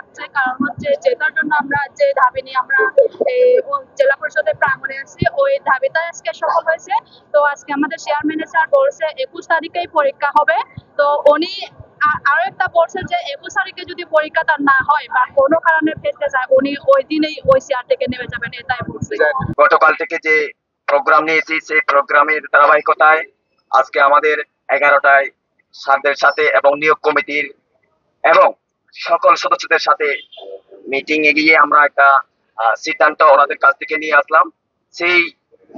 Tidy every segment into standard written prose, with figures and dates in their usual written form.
রাখছে, কারণ হচ্ছে যেটার জন্য আমরা যে দাবি নিয়ে আমরা এই জেলা পরিষদের প্রাঙ্গণে আছি ওই দাবিটা আজকে সফল হয়েছে। তো আজকে আমাদের চেয়ারম্যান স্যার বলছে 21 তারিখেই পরীক্ষা হবে। তো উনি আরো একটা বলছে যে 21 তারিখে যদি পরীক্ষাটা না হয় বা কোনো কারণে ফেলতে যায় উনি ওই দিনেই ওই চেয়ার থেকে নেমে যাবেন, এটাই বলছে। গতকাল থেকে যে প্রোগ্রাম নিয়েছি সেই প্রোগ্রামের ধারাবাহিকতায় আজকে আমাদের 11টায় স্যারদের সাথে এবং নিয়োগ কমিটির এবং সকল সদস্যদের সাথে মিটিং এ গিয়ে আমরা একটা সিদ্ধান্ত ওনাদের কাছ থেকে নিয়ে আসলাম। সেই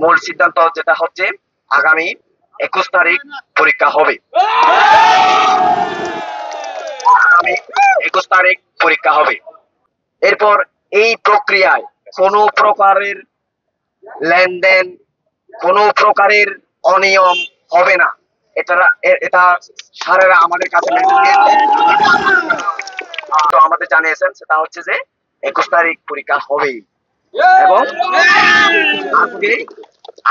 মূল সিদ্ধান্ত যেটা হচ্ছে আগামী 21 তারিখ পরীক্ষা হবে। আগামী 21 তারিখ পরীক্ষা হবে। এরপর এই প্রক্রিয়ায় কোনো প্রকারের লেনদেন, কোনো প্রকারের অনিয়ম হবে না। এটা স্যারেরা আমাদের কাছে আমাদের জানিয়েছেন, সেটা হচ্ছে যে 21 তারিখ পরীক্ষা হবেই এবং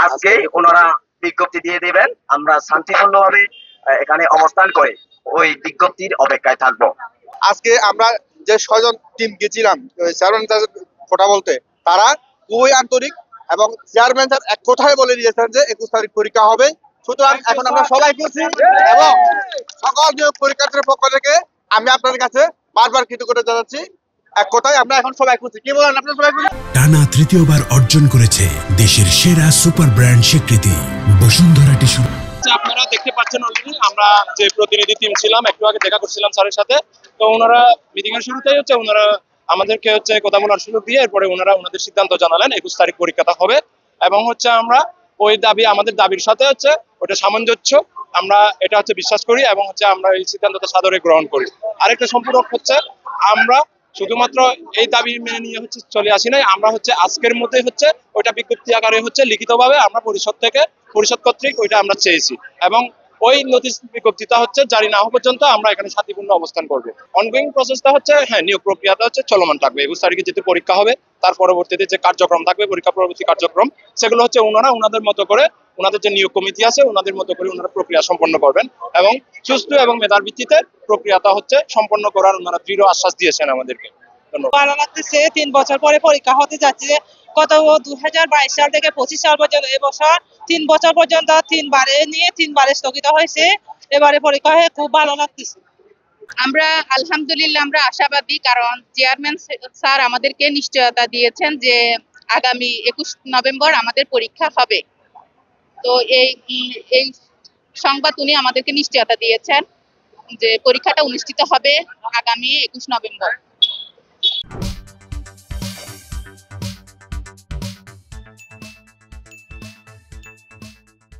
আজকে ওনারা বিজ্ঞপ্তি দিয়ে দেবেন। আমরা শান্তিপূর্ণভাবে এখানে অবস্থান করে ওই বিজ্ঞপ্তির অপেক্ষায় থাকবো। আজকে আমরা যে 6 জন টিম গেছিলাম চেয়ারম্যান কথা বলতে, তারা খুবই আন্তরিক এবং চেয়ারম্যান স্যার এক কথায় বলে দিয়েছেন যে 21 তারিখ পরীক্ষা হবে। সুতরাং এখন আমরা সবাই খুশি এবং সকল নিয়োগ পরীক্ষার্থীদের পক্ষ থেকে আমি আপনাদের কাছে বারবার কৃতজ্ঞতা জানাচ্ছি। এক কথায় আমরা এখন সবাই খুশি। কি বলেন আপনারা সবাই খুশি? টানা তৃতীয়বার অর্জন করেছে দেশের সেরা সুপার ব্র্যান্ড স্বীকৃতি বসুন্ধরা টিস্যু। আপনারা দেখতে পাচ্ছেন অলরেডি আমরা যে প্রতিনিধি টিম ছিলাম একটু আগে দেখা করছিলাম স্যারের সাথে। তো ওনারা মিটিং এর শুরুতেই ওনারা আমাদেরকে কথা বলার সুযোগ দিয়ে এরপরে ওনাদের সিদ্ধান্ত জানালেন 21 তারিখ পরীক্ষাটা হবে এবং আমরা ওই দাবি আমাদের দাবির সাথে ওটা সামঞ্জস্য আমরা এটা বিশ্বাস করি এবং আমরা এই সিদ্ধান্তটা সাদরে গ্রহণ করি। আরেকটা সম্পূরক আমরা শুধুমাত্র এই দাবি মেনে নিয়ে চলে আসি নাই, আমরা আজকের মধ্যে ওইটা বিজ্ঞপ্তি আকারে লিখিতভাবে আমরা পরিষদ কর্তৃক ওইটা আমরা চেয়েছি এবং ওই নোটিশ বিজ্ঞপ্তিটা জারি না হওয়া পর্যন্ত আমরা এখানে শান্তিপূর্ণ অবস্থান করব। অনগোয়িং প্রসেসটা নিয়োগ প্রক্রিয়াটা চলমান থাকবে। 21 তারিখে যেহেতু পরীক্ষা হবে তার পরবর্তীতে যে কার্যক্রম থাকবে পরীক্ষা পরবর্তী কার্যক্রম সেগুলো ওনাদের মতো করে ওনাদের যে নিয়োগ কমিটি আছে ওনাদের মতো করে ওনারা প্রক্রিয়া সম্পন্ন করবেন এবং সুষ্ঠু এবং মেধার ভিত্তিতে প্রক্রিয়াটা সম্পন্ন করার ওনারা দৃঢ় আশ্বাস দিয়েছেন আমাদেরকে। ভালো লাগতেছে। 3 বছর পরে পরীক্ষা হতে যাচ্ছে। কত 2022 সাল থেকে 25 সাল পর্যন্ত এবছর 3 বছর পর্যন্ত 3 বারে স্থগিত হয়েছে। এবারে পরীক্ষা হয়ে খুব ভালো লাগতেছে। আমরা আলহামদুলিল্লাহ আমরা আশাবাদী, কারণ চেয়ারম্যান স্যার আমাদেরকে নিশ্চয়তা দিয়েছেন যে আগামী 21 নভেম্বর আমাদের পরীক্ষা হবে। তো এই সংবাদ উনি আমাদেরকে নিশ্চয়তা দিয়েছেন যে পরীক্ষাটা অনুষ্ঠিত হবে আগামী 21 নভেম্বর।